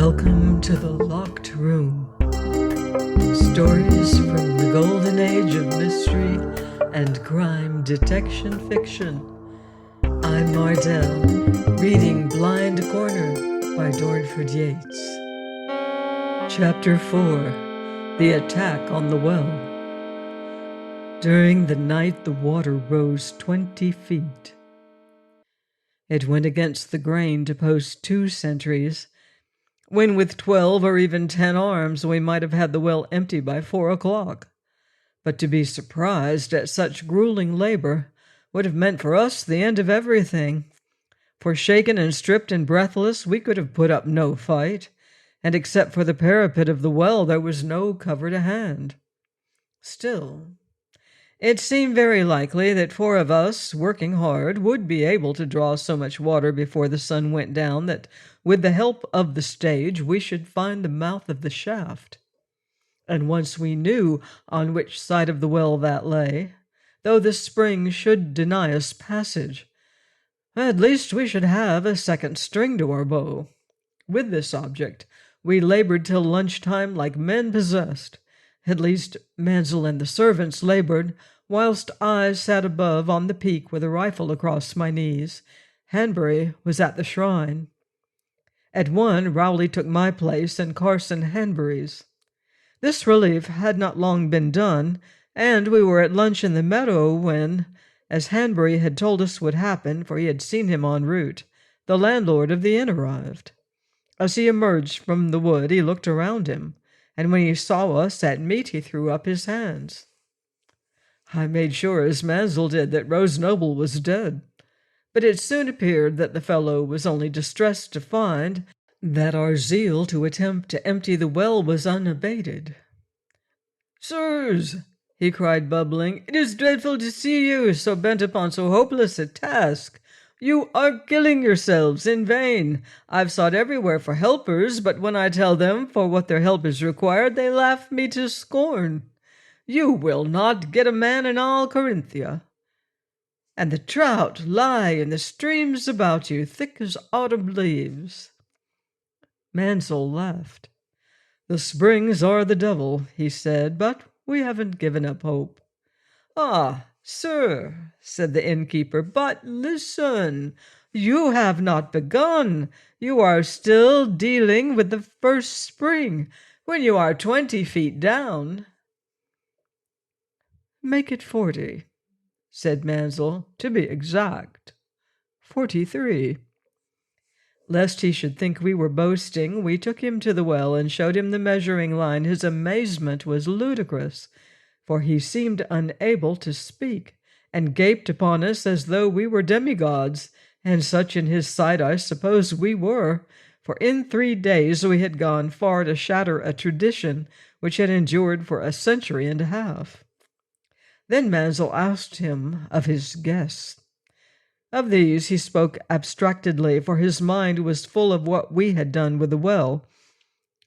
Welcome to the Locked Room. Stories from the golden age of mystery and crime detection fiction. I'm Mardell, reading Blind Corner by Dornford Yates. Chapter 4. The Attack on the Well. During the night, the water rose 20 feet. It went against the grain to post 2 sentries, when with 12 or even 10 arms we might have had the well empty by 4 o'clock. But to be surprised at such grueling labor would have meant for us the end of everything. For shaken and stripped and breathless, we could have put up no fight, and except for the parapet of the well there was no cover to hand. Still, it seemed very likely that 4 of us, working hard, would be able to draw so much water before the sun went down that, with the help of the stage, we should find the mouth of the shaft. And once we knew on which side of the well that lay, though the spring should deny us passage, at least we should have a second string to our bow. With this object, we labored till lunchtime like men possessed. At least Mansell and the servants labored, whilst I sat above on the peak with a rifle across my knees. Hanbury was at the shrine. At one, Rowley took my place and Carson Hanbury's. This relief had not long been done, and we were at lunch in the meadow when, as Hanbury had told us would happen, for he had seen him en route, the landlord of the inn arrived. As he emerged from the wood, he looked around him, and when he saw us at meat, he threw up his hands. I made sure, as Mansell did, that Rose Noble was dead, but it soon appeared that the fellow was only distressed to find that our zeal to attempt to empty the well was unabated. "Sirs," he cried, bubbling, "it is dreadful to see you so bent upon so hopeless a task. You are killing yourselves in vain. I've sought everywhere for helpers, but when I tell them for what their help is required, they laugh me to scorn. You will not get a man in all Corinthia. And the trout lie in the streams about you, thick as autumn leaves." Mansell laughed. "The springs are the devil," he said, "but we haven't given up hope." "Ah, sir," said the innkeeper, "but listen. You have not begun. You are still dealing with the first spring, when you are 20 feet down." "Make it 40, said Mansell, "to be exact. 43. Lest he should think we were boasting, we took him to the well and showed him the measuring line. His amazement was ludicrous, for he seemed unable to speak, and gaped upon us as though we were demigods, and such in his sight I suppose we were, for in 3 days we had gone far to shatter a tradition which had endured for a century and a half. Then Mansell asked him of his guests. Of these he spoke abstractedly, for his mind was full of what we had done with the well.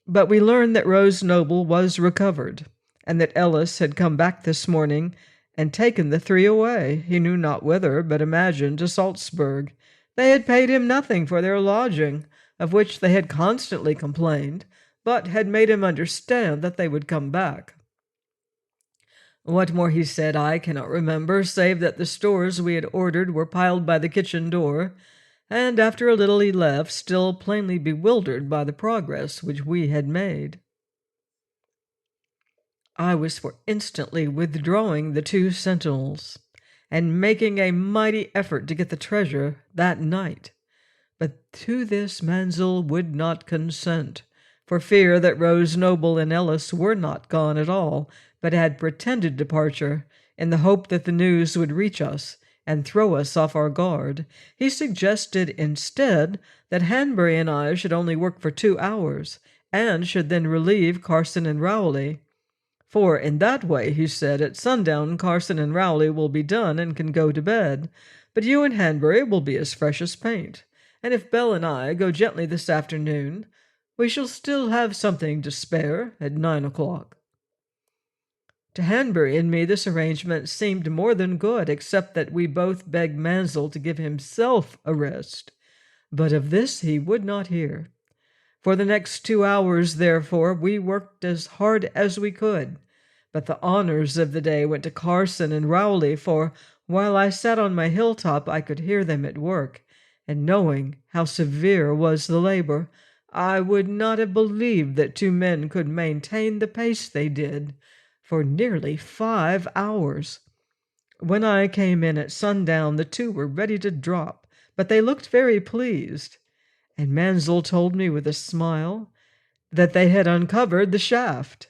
But we learned that Rose Noble was recovered, and that Ellis had come back this morning and taken the 3 away, he knew not whither, but imagined to Salzburg. They had paid him nothing for their lodging, of which they had constantly complained, but had made him understand that they would come back. What more he said I cannot remember, save that the stores we had ordered were piled by the kitchen door, and after a little he left, still plainly bewildered by the progress which we had made. I was for instantly withdrawing the 2 sentinels, and making a mighty effort to get the treasure that night. But to this Mansell would not consent, for fear that Rose Noble and Ellis were not gone at all, but had pretended departure, in the hope that the news would reach us and throw us off our guard. He suggested instead that Hanbury and I should only work for 2 hours, and should then relieve Carson and Rowley. For in that way, he said, at sundown Carson and Rowley will be done and can go to bed, but you and Hanbury will be as fresh as paint, and if Bell and I go gently this afternoon, we shall still have something to spare at 9 o'clock. To Hanbury and me this arrangement seemed more than good, except that we both begged Mansell to give himself a rest, but of this he would not hear. For the next 2 hours, therefore, we worked as hard as we could, but the honors of the day went to Carson and Rowley, for while I sat on my hilltop I could hear them at work, and knowing how severe was the labor, I would not have believed that two men could maintain the pace they did for nearly 5 hours. When I came in at sundown, the two were ready to drop, but they looked very pleased, and Mansell told me with a smile that they had uncovered the shaft.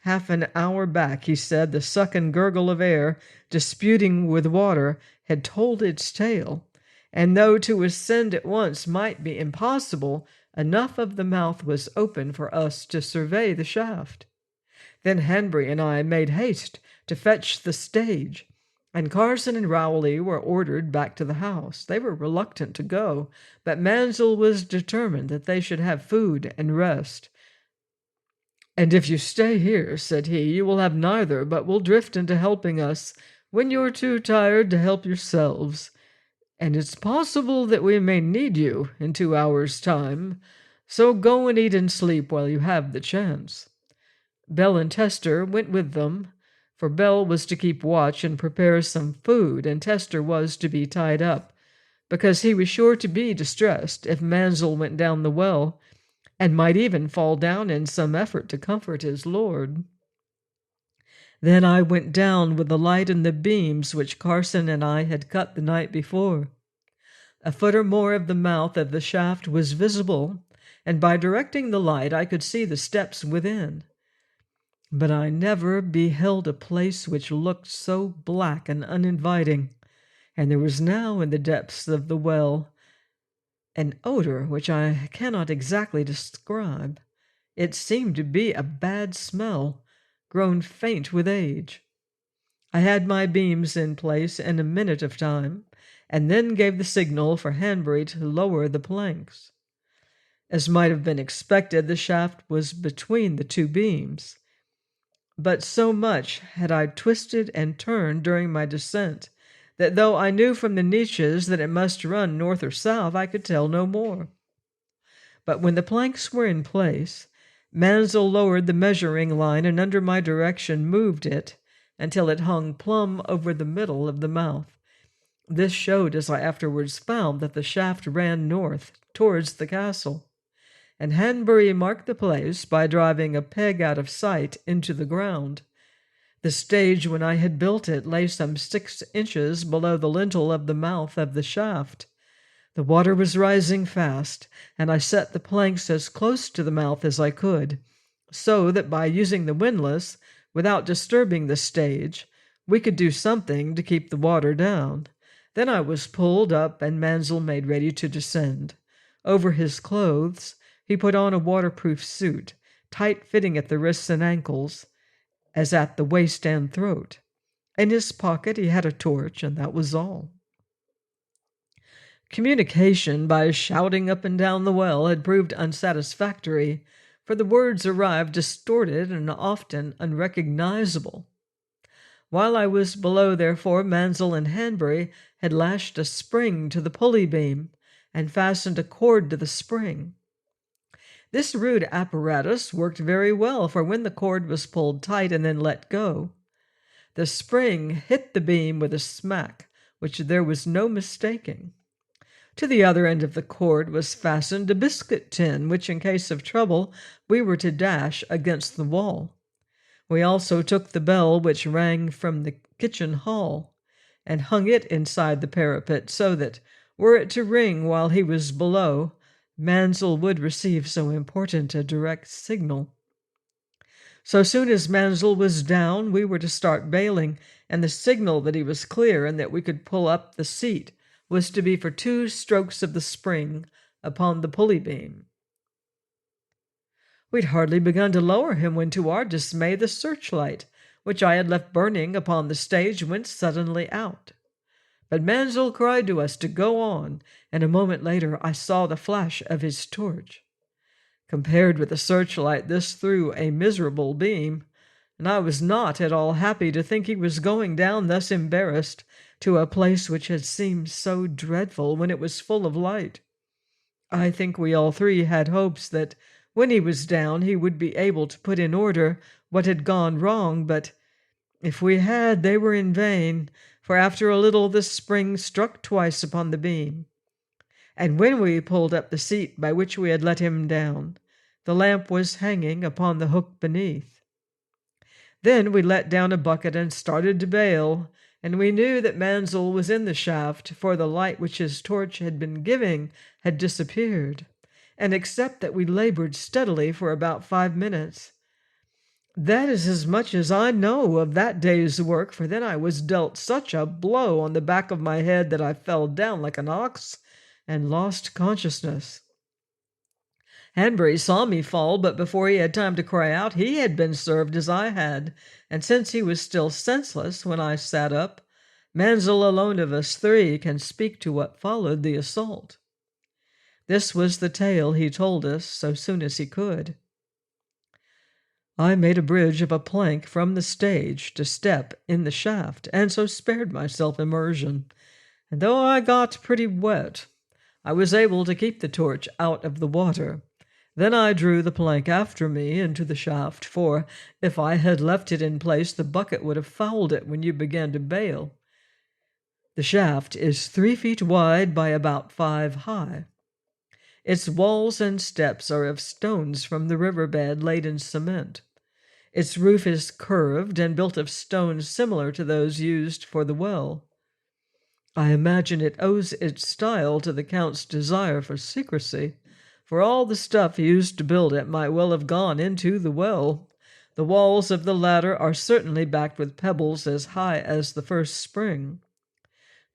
Half an hour back, he said, the suck and gurgle of air, disputing with water, had told its tale, and though to ascend at once might be impossible, enough of the mouth was open for us to survey the shaft. Then Hanbury and I made haste to fetch the stage, and Carson and Rowley were ordered back to the house. They were reluctant to go, but Mansell was determined that they should have food and rest. "And if you stay here," said he, "you will have neither, but will drift into helping us when you're too tired to help yourselves. And it's possible that we may need you in 2 hours' time, so go and eat and sleep while you have the chance." Bell and Tester went with them, for Bell was to keep watch and prepare some food, and Tester was to be tied up, because he was sure to be distressed if Mansell went down the well, and might even fall down in some effort to comfort his lord. Then I went down with the light and the beams which Carson and I had cut the night before. A foot or more of the mouth of the shaft was visible, and by directing the light I could see the steps within. But I never beheld a place which looked so black and uninviting, and there was now in the depths of the well an odor which I cannot exactly describe. It seemed to be a bad smell, grown faint with age. I had my beams in place in a minute of time, and then gave the signal for Hanbury to lower the planks. As might have been expected, the shaft was between the two beams, but so much had I twisted and turned during my descent that though I knew from the niches that it must run north or south, I could tell no more. But when the planks were in place, Mansell lowered the measuring line and under my direction moved it until it hung plumb over the middle of the mouth. This showed, as I afterwards found, that the shaft ran north towards the castle, and Hanbury marked the place by driving a peg out of sight into the ground. The stage, when I had built it, lay some 6 inches below the lintel of the mouth of the shaft. The water was rising fast, and I set the planks as close to the mouth as I could, so that by using the windlass, without disturbing the stage, we could do something to keep the water down. Then I was pulled up, and Mansell made ready to descend. Over his clothes he put on a waterproof suit, tight-fitting at the wrists and ankles, as at the waist and throat. In his pocket he had a torch, and that was all. Communication by shouting up and down the well had proved unsatisfactory, for the words arrived distorted and often unrecognizable. While I was below, therefore, Mansell and Hanbury had lashed a spring to the pulley beam and fastened a cord to the spring. This rude apparatus worked very well, for when the cord was pulled tight and then let go, the spring hit the beam with a smack which there was no mistaking. To the other end of the cord was fastened a biscuit tin, which, in case of trouble, we were to dash against the wall. We also took the bell which rang from the kitchen hall, and hung it inside the parapet, so that, were it to ring while he was below, Mansell would receive so important a direct signal. So soon as Mansell was down, we were to start bailing, and the signal that he was clear and that we could pull up the seat was to be for 2 strokes of the spring upon the pulley beam. We'd hardly begun to lower him when, to our dismay, the searchlight, which I had left burning upon the stage, went suddenly out. But Mansell cried to us to go on, and a moment later I saw the flash of his torch. Compared with the searchlight, this threw a miserable beam, and I was not at all happy to think he was going down thus embarrassed to a place which had seemed so dreadful when it was full of light. I think we all three had hopes that when he was down he would be able to put in order what had gone wrong, but if we had, they were in vain, for after a little the spring struck twice upon the beam, and when we pulled up the seat by which we had let him down, the lamp was hanging upon the hook beneath. Then we let down a bucket and started to bail, and we knew that Mansell was in the shaft, for the light which his torch had been giving had disappeared, and except that we labored steadily for about 5 minutes. That is as much as I know of that day's work, for then I was dealt such a blow on the back of my head that I fell down like an ox and lost consciousness. Hanbury saw me fall, but before he had time to cry out, he had been served as I had, and since he was still senseless when I sat up, Mansell alone of us three can speak to what followed the assault. This was the tale he told us so soon as he could. I made a bridge of a plank from the stage to step in the shaft, and so spared myself immersion, and though I got pretty wet, I was able to keep the torch out of the water. Then I drew the plank after me into the shaft, for if I had left it in place, the bucket would have fouled it when you began to bail. The shaft is 3 feet wide by about 5 high. Its walls and steps are of stones from the river bed laid in cement. Its roof is curved and built of stones similar to those used for the well. I imagine it owes its style to the Count's desire for secrecy, for all the stuff used to build it might well have gone into the well. The walls of the latter are certainly backed with pebbles as high as the first spring.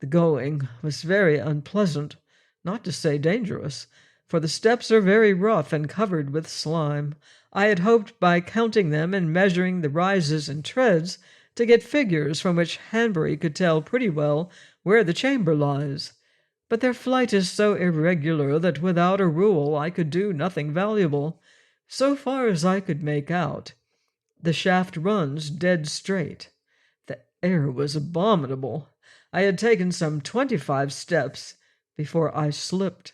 The going was very unpleasant, not to say dangerous, for the steps are very rough and covered with slime. I had hoped by counting them and measuring the rises and treads to get figures from which Hanbury could tell pretty well where the chamber lies, but their flight is so irregular that without a rule I could do nothing valuable. So far as I could make out, the shaft runs dead straight. The air was abominable. I had taken some 25 steps before I slipped.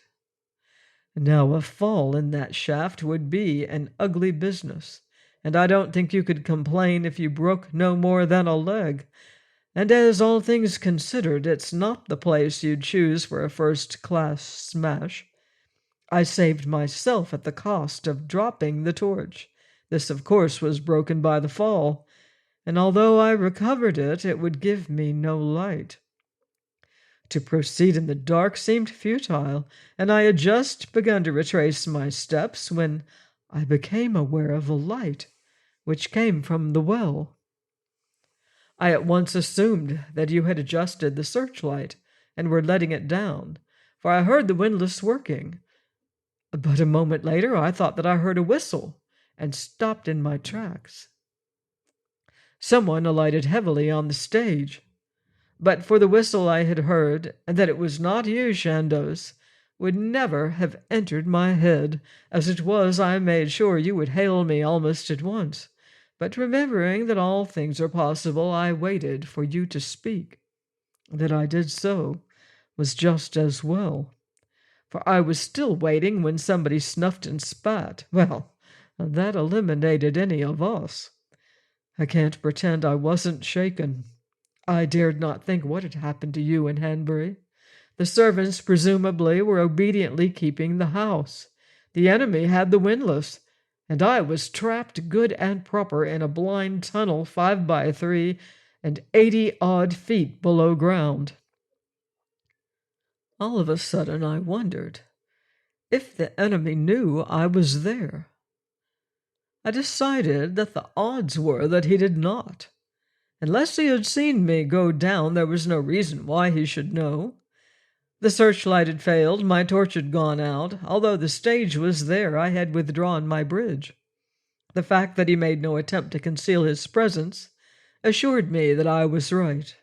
Now a fall in that shaft would be an ugly business, and I don't think you could complain if you broke no more than a leg. And as all things considered, it's not the place you'd choose for a first-class smash. I saved myself at the cost of dropping the torch. This, of course, was broken by the fall, and although I recovered it, it would give me no light. To proceed in the dark seemed futile, and I had just begun to retrace my steps when I became aware of a light which came from the well. I at once assumed that you had adjusted the searchlight and were letting it down, for I heard the windlass working. But a moment later I thought that I heard a whistle and stopped in my tracks. Someone alighted heavily on the stage. But for the whistle I had heard, and that it was not you, Chandos, would never have entered my head. As it was, I made sure you would hail me almost at once. But remembering that all things are possible, I waited for you to speak. That I did so was just as well, for I was still waiting when somebody snuffed and spat. Well, that eliminated any of us. I can't pretend I wasn't shaken. I dared not think what had happened to you in Hanbury. The servants presumably were obediently keeping the house. The enemy had the windlass, and I was trapped good and proper in a blind tunnel 5 by 3 and 80-odd feet below ground. All of a sudden I wondered if the enemy knew I was there. I decided that the odds were that he did not. Unless he had seen me go down, there was no reason why he should know. The searchlight had failed, my torch had gone out. Although the stage was there, I had withdrawn my bridge. The fact that he made no attempt to conceal his presence assured me that I was right.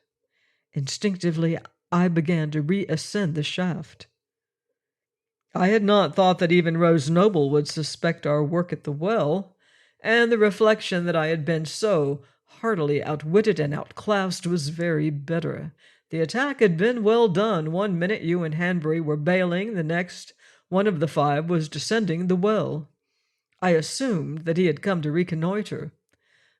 Instinctively, I began to reascend the shaft. I had not thought that even Rose Noble would suspect our work at the well, and the reflection that I had been so heartily outwitted and outclassed was very bitter. The attack had been well done. 1 minute you and Hanbury were bailing, the next One of the 5 was descending the well. I assumed that he had come to reconnoiter.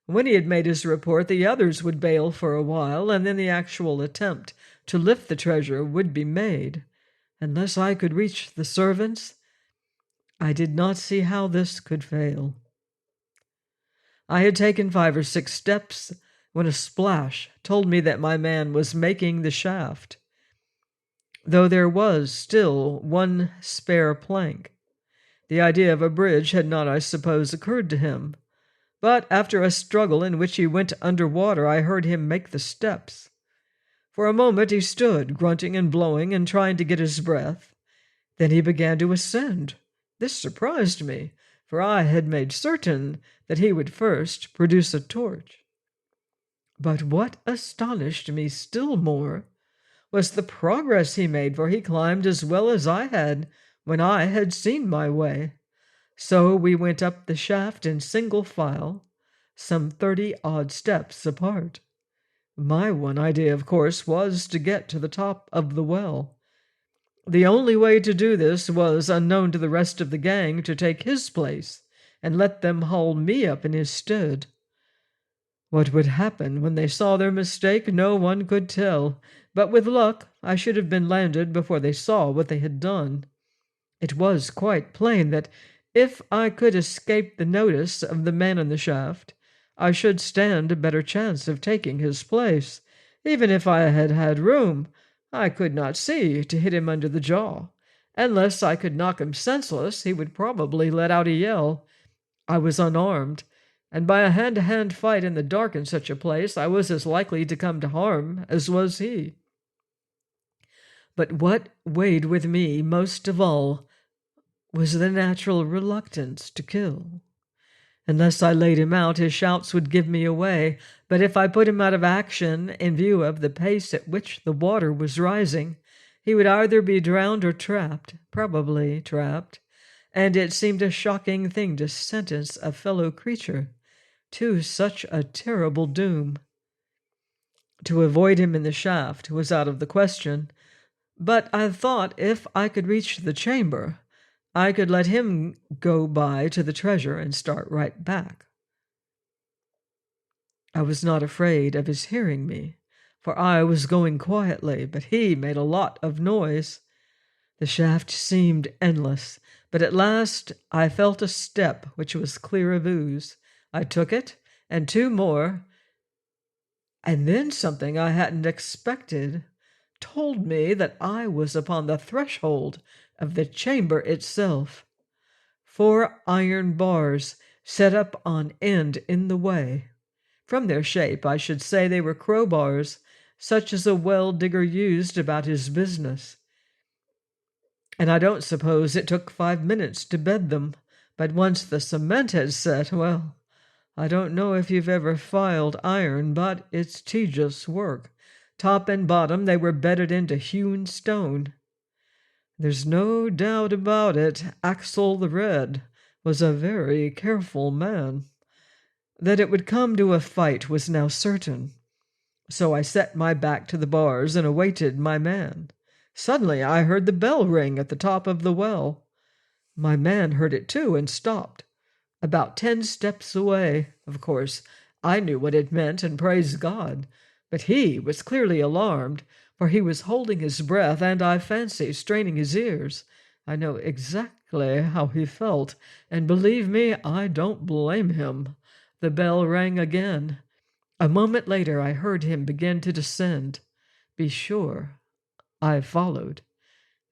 When he had made his report, the others would bail for a while, and then the actual attempt to lift the treasure would be made. Unless I could reach the servants, I did not see how this could fail. I had taken 5 or 6 steps when a splash told me that my man was making the shaft, though there was still one spare plank. The idea of a bridge had not, I suppose, occurred to him. But after a struggle in which he went under water, I heard him make the steps. For a moment he stood, grunting and blowing and trying to get his breath. Then he began to ascend. This surprised me, for I had made certain that he would first produce a torch. But what astonished me still more was the progress he made, for he climbed as well as I had when I had seen my way. So we went up the shaft in single file, some 30-odd steps apart. My one idea, of course, was to get to the top of the well. The only way to do this was, unknown to the rest of the gang, to take his place and let them haul me up in his stead. What would happen when they saw their mistake, no one could tell, but with luck I should have been landed before they saw what they had done. It was quite plain that if I could escape the notice of the man in the shaft, I should stand a better chance of taking his place. Even if I had had room, I could not see to hit him under the jaw. Unless I could knock him senseless, he would probably let out a yell. I was unarmed, and by a hand-to-hand fight in the dark in such a place, I was as likely to come to harm as was he. But what weighed with me most of all was the natural reluctance to kill. Unless I laid him out, his shouts would give me away, but if I put him out of action in view of the pace at which the water was rising, he would either be drowned or trapped, probably trapped, and it seemed a shocking thing to sentence a fellow creature to such a terrible doom. To avoid him in the shaft was out of the question, but I thought if I could reach the chamber, I could let him go by to the treasure and start right back. I was not afraid of his hearing me, for I was going quietly, but he made a lot of noise. The shaft seemed endless, but at last I felt a step which was clear of ooze. I took it, and 2 more, and then something I hadn't expected told me that I was upon the threshold of the chamber itself. 4 iron bars set up on end in the way. From their shape, I should say they were crowbars, such as a well-digger used about his business. And I don't suppose it took 5 minutes to bed them, but once the cement had set, well, I don't know if you've ever filed iron, but it's tedious work. Top and bottom they were bedded into hewn stone. There's no doubt about it, Axel the Red was a very careful man. That it would come to a fight was now certain, so I set my back to the bars and awaited my man. Suddenly I heard the bell ring at the top of the well. My man heard it too and stopped, about 10 steps away. Of course, I knew what it meant and praised God, but he was clearly alarmed, for he was holding his breath and, I fancy, straining his ears. I know exactly how he felt, and believe me, I don't blame him. The bell rang again. A moment later I heard him begin to descend. Be sure I followed,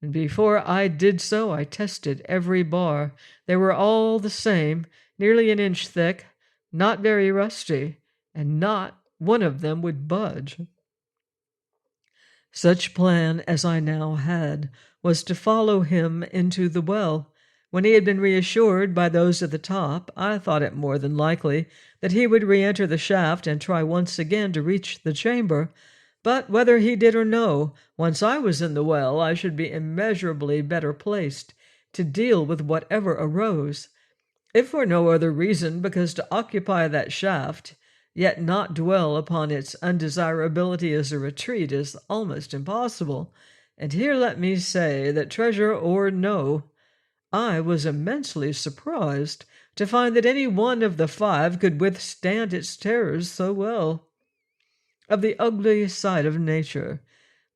and before I did so I tested every bar. They were all the same, nearly an inch thick, not very rusty, and not one of them would budge. Such plan as I now had was to follow him into the well. When he had been reassured by those at the top, I thought it more than likely that he would re-enter the shaft and try once again to reach the chamber. But whether he did or no, once I was in the well, I should be immeasurably better placed to deal with whatever arose, if for no other reason because to occupy that shaft, yet not dwell upon its undesirability as a retreat, is almost impossible. And here let me say that treasure or no, I was immensely surprised to find that any one of the 5 could withstand its terrors so well. Of the ugly side of nature,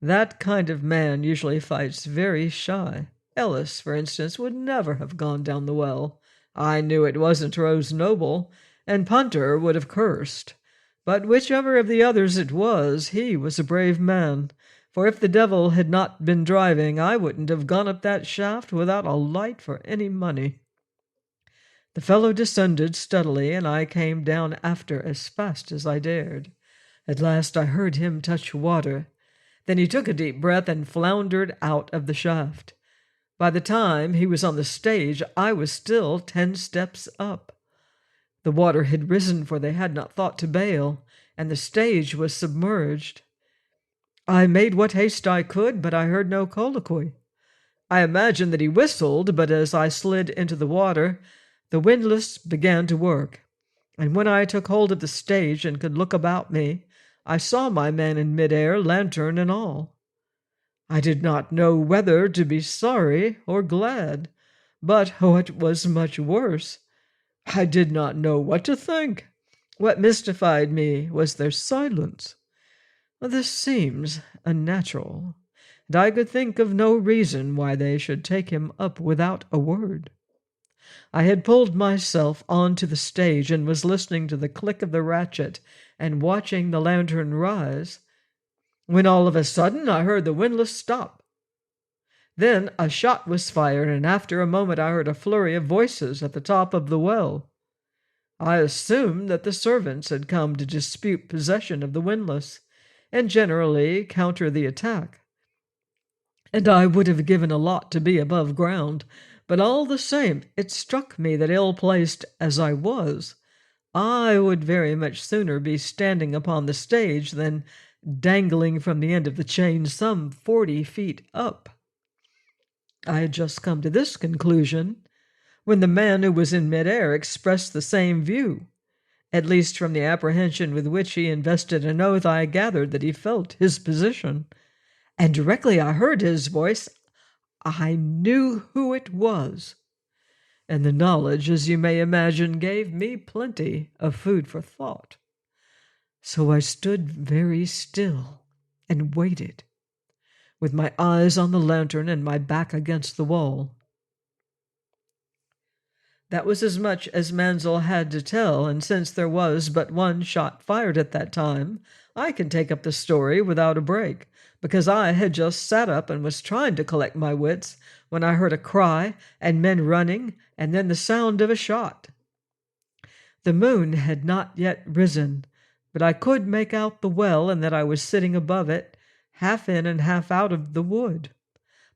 that kind of man usually fights very shy. Ellis, for instance, would never have gone down the well. I knew it wasn't Rose Noble, and Punter would have cursed. But whichever of the others it was, he was a brave man, for if the devil had not been driving, I wouldn't have gone up that shaft without a light for any money. The fellow descended steadily, and I came down after as fast as I dared. At last I heard him touch water. Then he took a deep breath and floundered out of the shaft. By the time he was on the stage, I was still 10 steps up. The water had risen, for they had not thought to bail, and the stage was submerged. I made what haste I could, but I heard no colloquy. I imagined that he whistled, but as I slid into the water, the windlass began to work, and when I took hold of the stage and could look about me, I saw my man in mid-air, lantern and all. I did not know whether to be sorry or glad, but what was much worse, I did not know what to think. What mystified me was their silence. This seems unnatural, and I could think of no reason why they should take him up without a word. I had pulled myself onto the stage and was listening to the click of the ratchet and watching the lantern rise, when all of a sudden I heard the windlass stop. Then a shot was fired, and after a moment I heard a flurry of voices at the top of the well. I assumed that the servants had come to dispute possession of the windlass, and generally counter the attack. And I would have given a lot to be above ground, but all the same it struck me that ill-placed as I was, I would very much sooner be standing upon the stage than dangling from the end of the chain some 40 feet up. I had just come to this conclusion when the man who was in mid-air expressed the same view. At least from the apprehension with which he invested an oath, I gathered that he felt his position. And directly I heard his voice, I knew who it was. And the knowledge, as you may imagine, gave me plenty of food for thought. So I stood very still and waited, with my eyes on the lantern and my back against the wall. That was as much as Mansell had to tell, and since there was but one shot fired at that time, I can take up the story without a break, because I had just sat up and was trying to collect my wits when I heard a cry and men running, and then the sound of a shot. The moon had not yet risen, but I could make out the well and that I was sitting above it, half in and half out of the wood.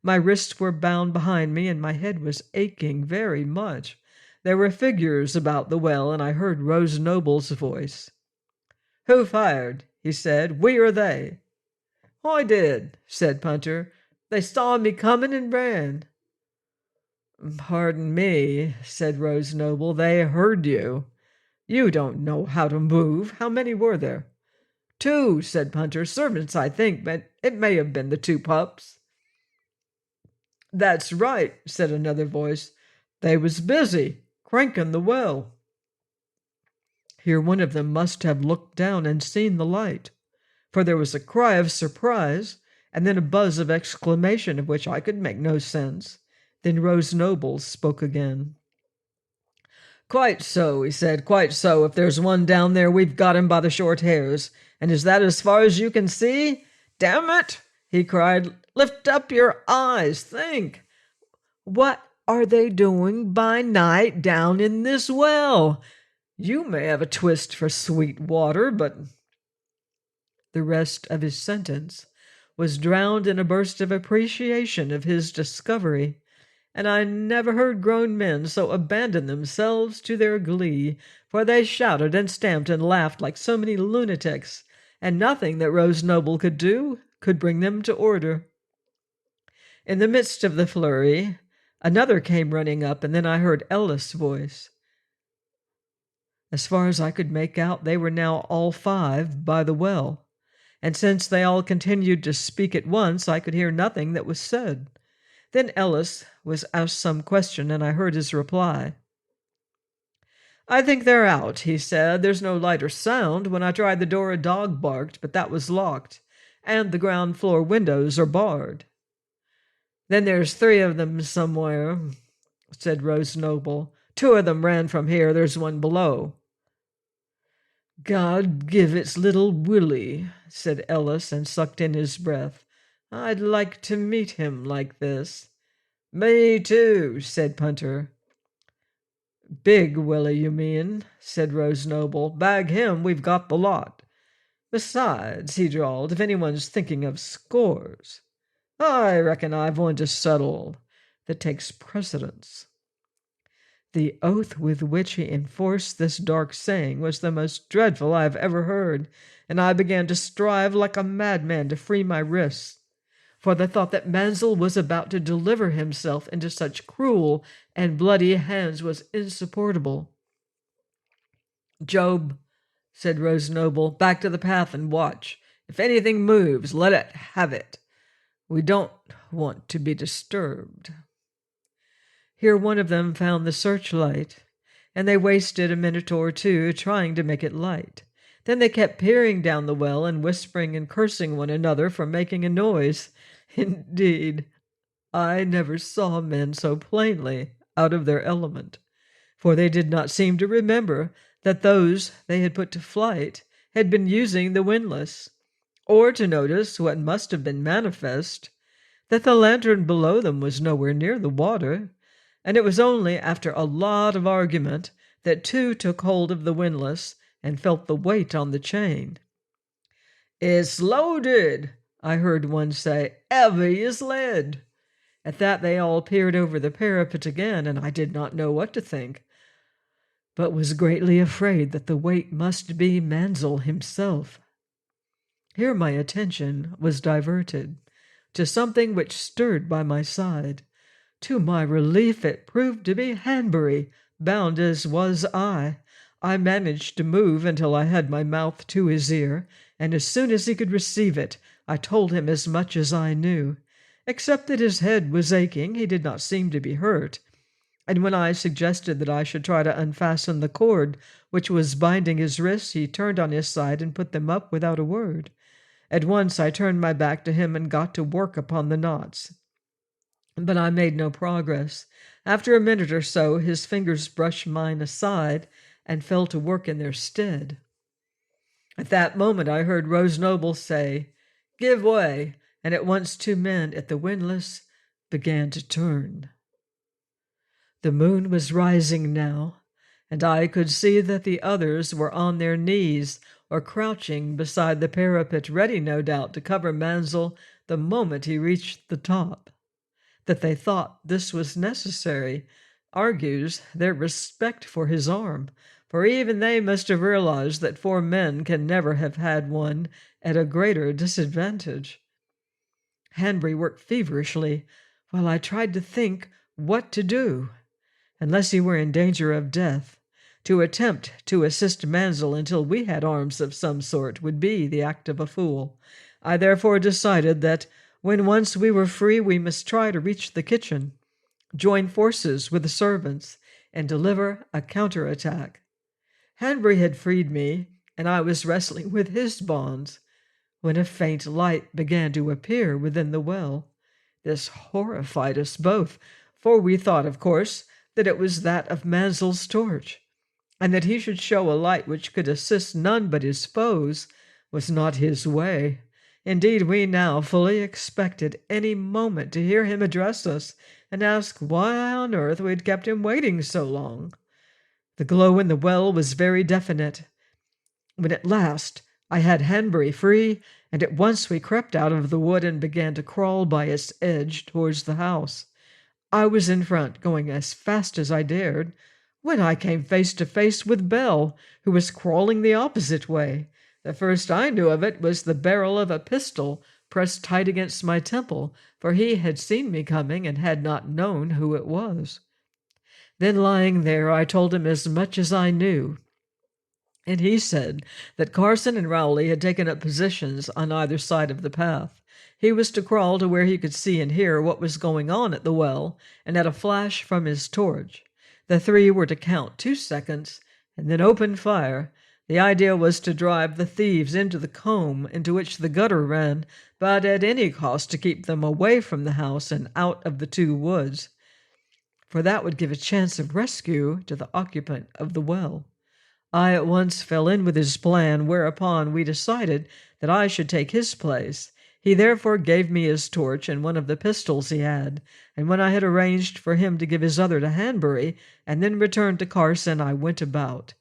My wrists were bound behind me, and my head was aching very much. There were figures about the well, and I heard Rose Noble's voice. "Who fired?" he said. "We or they?" "I did," said Punter. "They saw me coming and ran." "Pardon me," said Rose Noble. "They heard you. You don't know how to move. How many were there?" "2," said Punter. "Servants, I think, but it may have been the 2 pups." "That's right," said another voice. "They was busy cranking the well." Here one of them must have looked down and seen the light, for there was a cry of surprise, and then a buzz of exclamation of which I could make no sense. Then Rose Noble spoke again. "Quite so," he said, "quite so. If there's one down there, we've got him by the short hairs. And is that as far as you can see? Damn it!" he cried. "Lift up your eyes. Think. What are they doing by night down in this well? You may have a twist for sweet water, but—" The rest of his sentence was drowned in a burst of appreciation of his discovery, and I never heard grown men so abandon themselves to their glee, for they shouted and stamped and laughed like so many lunatics, and nothing that Rose Noble could do could bring them to order. In the midst of the flurry, another came running up, and then I heard Ellis' voice. As far as I could make out, they were now all 5 by the well, and since they all continued to speak at once, I could hear nothing that was said. Then Ellis was asked some question, and I heard his reply. "I think they're out," he said. "There's no light or sound. When I tried the door, a dog barked, but that was locked, and the ground floor windows are barred." "Then there's three of them somewhere," said Rose Noble. "Two of them ran from here. There's one below." "God give it's little Willie," said Ellis, and sucked in his breath. "I'd like to meet him like this." "Me too," said Punter. "Big Willie, you mean," said Rose Noble. "Bag him, we've got the lot. Besides," he drawled, "if anyone's thinking of scores, I reckon I've one to settle that takes precedence." The oath with which he enforced this dark saying was the most dreadful I have ever heard, and I began to strive like a madman to free my wrists, for the thought that Mansell was about to deliver himself into such cruel and bloody hands was insupportable. "Job," said Rose Noble, "back to the path and watch. If anything moves, let it have it. We don't want to be disturbed." Here one of them found the searchlight, and they wasted a minute or two trying to make it light. Then they kept peering down the well and whispering and cursing one another for making a noise. Indeed, I never saw men so plainly out of their element, for they did not seem to remember that those they had put to flight had been using the windlass, or to notice what must have been manifest, that the lantern below them was nowhere near the water, and it was only after a lot of argument that two took hold of the windlass and felt the weight on the chain. "It's loaded," I heard one say. "Heavy as lead." At that they all peered over the parapet again, and I did not know what to think, but was greatly afraid that the weight must be Mansell himself. Here my attention was diverted to something which stirred by my side. To my relief, it proved to be Hanbury, bound as was I. I managed to move until I had my mouth to his ear, and as soon as he could receive it, I told him as much as I knew. Except that his head was aching, he did not seem to be hurt, and when I suggested that I should try to unfasten the cord which was binding his wrists, he turned on his side and put them up without a word. At once I turned my back to him and got to work upon the knots. But I made no progress. After a minute or so, his fingers brushed mine aside and fell to work in their stead. At that moment I heard Rose Noble say, "Give way," and at once two men at the windlass began to turn. The moon was rising now, and I could see that the others were on their knees or crouching beside the parapet, ready, no doubt, to cover Mansell the moment he reached the top. That they thought this was necessary argues their respect for his arm, for even they must have realized that four men can never have had one at a greater disadvantage. Hanbury worked feverishly, while I tried to think what to do, unless he were in danger of death. To attempt to assist Mansell until we had arms of some sort would be the act of a fool. I therefore decided that when once we were free, we must try to reach the kitchen, join forces with the servants, and deliver a counterattack. Hanbury had freed me, and I was wrestling with his bonds, when a faint light began to appear within the well. This horrified us both, for we thought, of course, that it was that of Mansell's torch, and that he should show a light which could assist none but his foes was not his way. Indeed, we now fully expected any moment to hear him address us and ask why on earth we had kept him waiting so long. The glow in the well was very definite. When at last I had Hanbury free, and at once we crept out of the wood and began to crawl by its edge towards the house. I was in front, going as fast as I dared, when I came face to face with Bell, who was crawling the opposite way. The first I knew of it was the barrel of a pistol pressed tight against my temple, for he had seen me coming and had not known who it was. Then lying there, I told him as much as I knew. and he said that Carson and Rowley had taken up positions on either side of the path. He was to crawl to where he could see and hear what was going on at the well, and at a flash from his torch, the three were to count 2 seconds and then open fire. The idea was to drive the thieves into the combe into which the gutter ran, but at any cost to keep them away from the house and out of the 2 woods, for that would give a chance of rescue to the occupant of the well. I at once fell in with his plan, whereupon we decided that I should take his place. He therefore gave me his torch and one of the pistols he had, and when I had arranged for him to give his other to Hanbury, and then returned to Carson, I went about.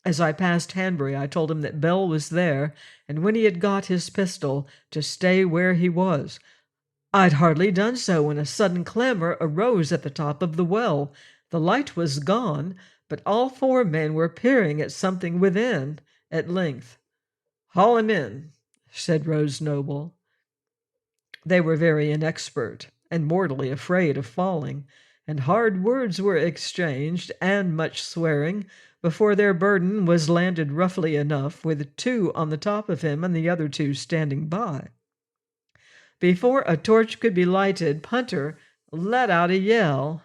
As I passed Hanbury, I told him that Bell was there, and when he had got his pistol, to stay where he was. I'd hardly done so when a sudden clamor arose at the top of the well. The light was gone, but all 4 men were peering at something within. At length, "Haul him in," said Rose Noble. They were very inexpert and mortally afraid of falling, and hard words were exchanged and much swearing before their burden was landed roughly enough, with 2 on the top of him and the other 2 standing by. Before a torch could be lighted, Punter let out a yell.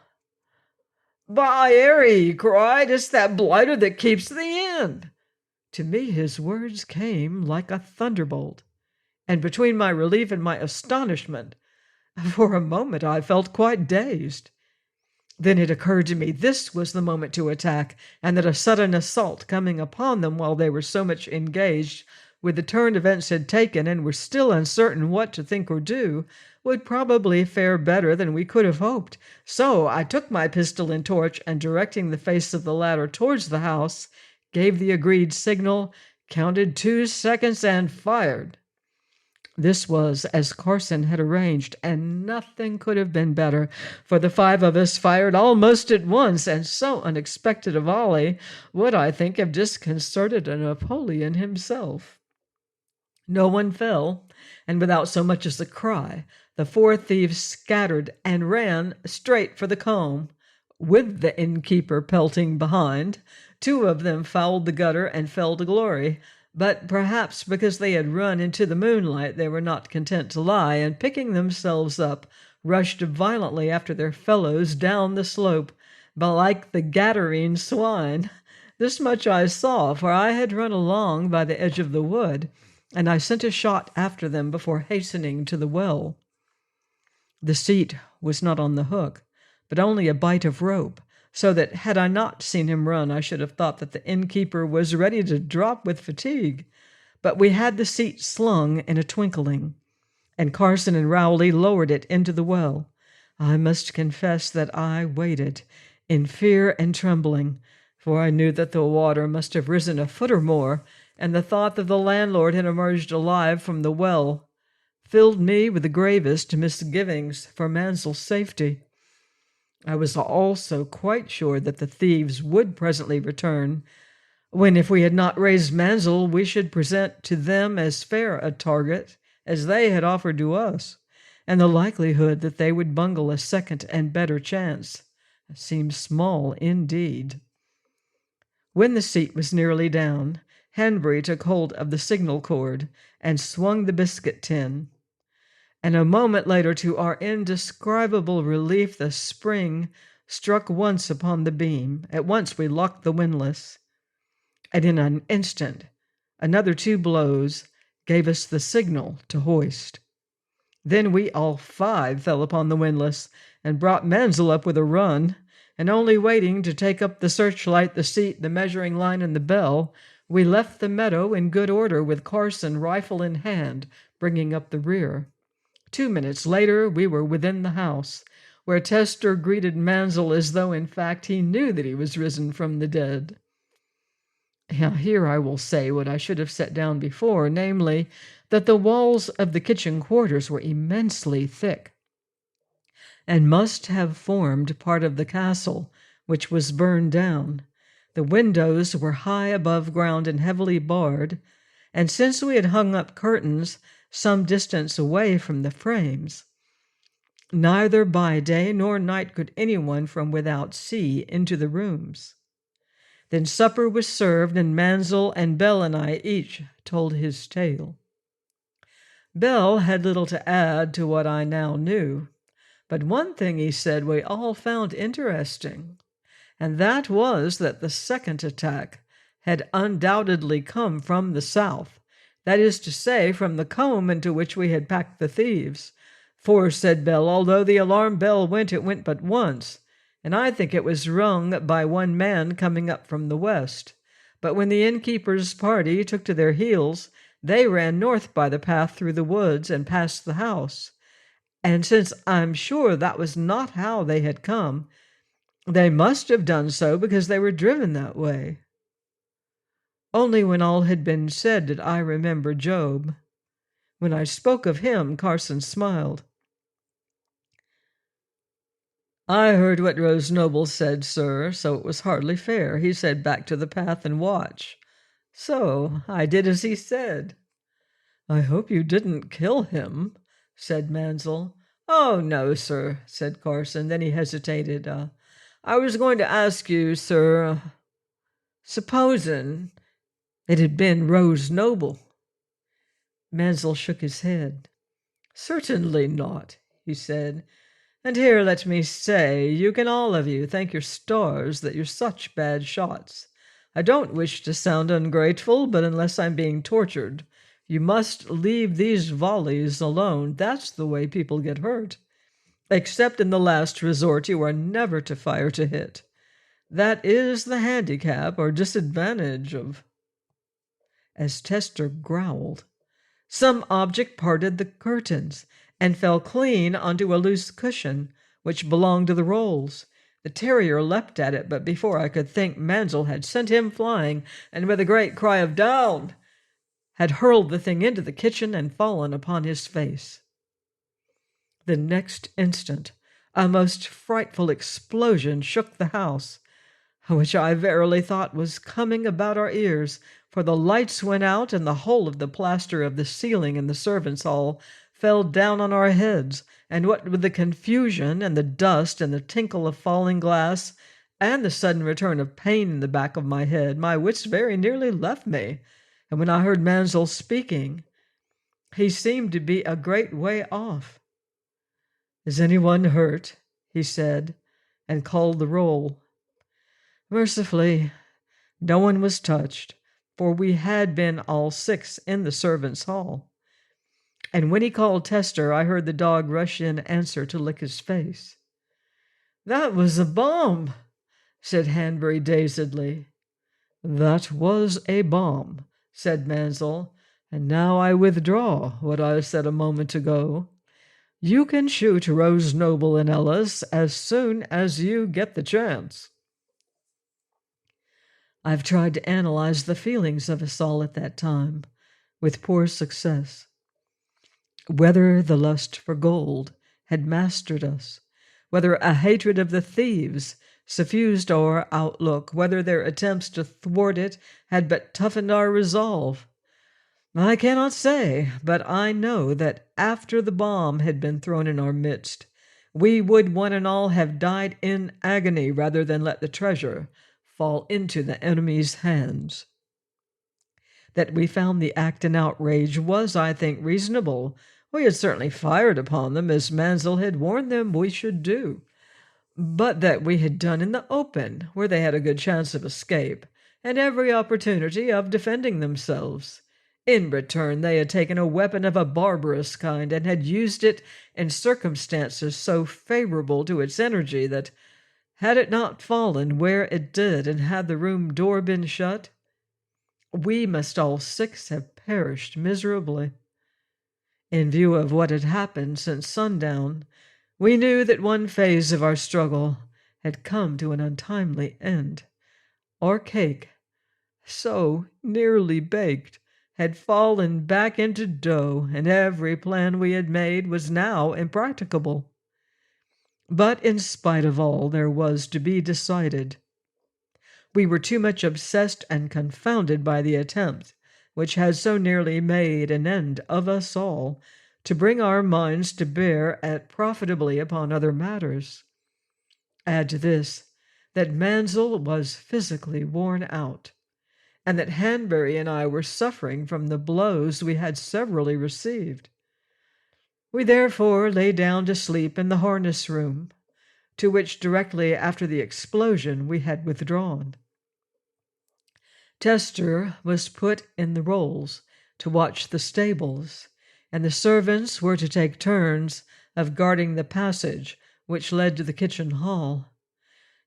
"By Harry," he cried, "it's that blighter that keeps the inn." To me his words came like a thunderbolt, and between my relief and my astonishment, for a moment I felt quite dazed. Then it occurred to me this was the moment to attack, and that a sudden assault coming upon them while they were so much engaged with the turn events had taken and were still uncertain what to think or do, would probably fare better than we could have hoped. So I took my pistol and torch, and directing the face of the latter towards the house, gave the agreed signal, counted 2 seconds, and fired. This was as Carson had arranged, and nothing could have been better, for the 5 of us fired almost at once, and so unexpected a volley would, I think, have disconcerted a Napoleon himself. No one fell, and without so much as a cry, the 4 thieves scattered and ran straight for the combe, with the innkeeper pelting behind. 2 of them fouled the gutter and fell to glory, but perhaps because they had run into the moonlight they were not content to lie, and picking themselves up, rushed violently after their fellows down the slope, but like the Gadarene swine. This much I saw, for I had run along by the edge of the wood, and I sent a shot after them before hastening to the well. The seat was not on the hook, but only a bight of rope, so that had I not seen him run, I should have thought that the innkeeper was ready to drop with fatigue. But we had the seat slung in a twinkling, and Carson and Rowley lowered it into the well. I must confess that I waited, in fear and trembling, for I knew that the water must have risen a foot or more, and the thought that the landlord had emerged alive from the well filled me with the gravest misgivings for Mansel's safety. I was also quite sure that the thieves would presently return, when, if we had not raised Mansel, we should present to them as fair a target as they had offered to us, and the likelihood that they would bungle a second and better chance seemed small indeed. When the seat was nearly down, Hanbury took hold of the signal cord and swung the biscuit tin, and a moment later, to our indescribable relief, the spring struck once upon the beam. At once we locked the windlass, and in an instant another 2 blows gave us the signal to hoist. Then we all 5 fell upon the windlass and brought Mansel up with a run, and only waiting to take up the searchlight, the seat, the measuring line, and the bell, we left the meadow in good order, with Carson, rifle in hand, bringing up the rear. 2 minutes later we were within the house, where Tester greeted Mansel as though, in fact, he knew that he was risen from the dead. Now, here I will say what I should have set down before, namely, that the walls of the kitchen quarters were immensely thick, and must have formed part of the castle, which was burned down. The windows were high above ground and heavily barred, and since we had hung up curtains some distance away from the frames, neither by day nor night could anyone from without see into the rooms. Then supper was served, and Mansell and Bell and I each told his tale. Bell had little to add to what I now knew, but one thing he said we all found interesting, and that was that the second attack had undoubtedly come from the south, that is to say, from the combe into which we had packed the thieves. For, said Bell, although the alarm bell went, it went but once, and I think it was rung by one man coming up from the west. But when the innkeeper's party took to their heels, they ran north by the path through the woods and past the house. And since I'm sure that was not how they had come, they must have done so because they were driven that way. Only when all had been said did I remember Job. When I spoke of him, Carson smiled. I heard what Rose Noble said, sir, so it was hardly fair. He said, back to the path and watch. So I did as he said. I hope you didn't kill him, said Mansell. Oh, no, sir, said Carson. Then he hesitated. I was going to ask you, sir, supposing it had been Rose Noble. Mansell shook his head. Certainly not, he said. And here let me say, you can all of you thank your stars that you're such bad shots. I don't wish to sound ungrateful, but unless I'm being tortured, you must leave these volleys alone. That's the way people get hurt. Except in the last resort, you are never to fire to hit. That is the handicap or disadvantage of... As Tester growled, some object parted the curtains and fell clean onto a loose cushion which belonged to the rolls. The terrier leapt at it, but before I could think, Mansell had sent him flying, and with a great cry of "Down!" had hurled the thing into the kitchen and fallen upon his face. The next instant, a most frightful explosion shook the house, which I verily thought was coming about our ears, for the lights went out, and the whole of the plaster of the ceiling in the servants' hall fell down on our heads, and what with the confusion and the dust and the tinkle of falling glass and the sudden return of pain in the back of my head, my wits very nearly left me. And when I heard Mansell speaking, he seemed to be a great way off. Is anyone hurt? He said, and called the roll. Mercifully, no one was touched, for we had been all 6 in the servants' hall. And when he called Tester, I heard the dog rush in answer to lick his face. That was a bomb, said Hanbury dazedly. That was a bomb, said Mansell, and now I withdraw what I said a moment ago. You can shoot Rose Noble and Ellis as soon as you get the chance. I've tried to analyze the feelings of us all at that time, with poor success. Whether the lust for gold had mastered us, whether a hatred of the thieves suffused our outlook, whether their attempts to thwart it had but toughened our resolve, I cannot say, but I know that after the bomb had been thrown in our midst, we would one and all have died in agony rather than let the treasure fall into the enemy's hands. That we found the act an outrage was, I think, reasonable. We had certainly fired upon them, as Mansell had warned them we should do. But that we had done in the open, where they had a good chance of escape, and every opportunity of defending themselves. In return, they had taken a weapon of a barbarous kind, and had used it in circumstances so favorable to its energy that, had it not fallen where it did, and had the room door been shut, we must all 6 have perished miserably. In view of what had happened since sundown, we knew that one phase of our struggle had come to an untimely end. Our cake, so nearly baked, had fallen back into dough, and every plan we had made was now impracticable. But in spite of all there was to be decided, we were too much obsessed and confounded by the attempt, which had so nearly made an end of us all, to bring our minds to bear profitably upon other matters. Add to this that Mansell was physically worn out, and that Hanbury and I were suffering from the blows we had severally received. We therefore lay down to sleep in the harness room, to which directly after the explosion we had withdrawn. Tester was put in the rolls to watch the stables, and the servants were to take turns of guarding the passage which led to the kitchen hall.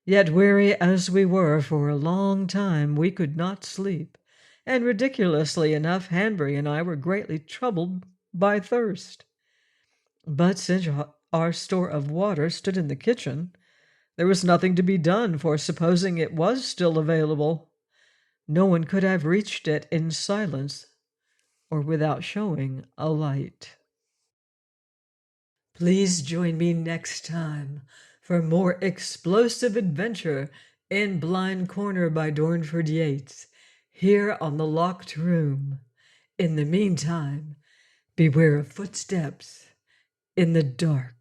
Yet, weary as we were for a long time, we could not sleep, and ridiculously enough, Hanbury and I were greatly troubled by thirst. But since our store of water stood in the kitchen, there was nothing to be done, for supposing it was still available, no one could have reached it in silence or without showing a light. Please join me next time for more explosive adventure in Blind Corner by Dornford Yates, here on The Locked Room. In the meantime, beware of footsteps in the dark.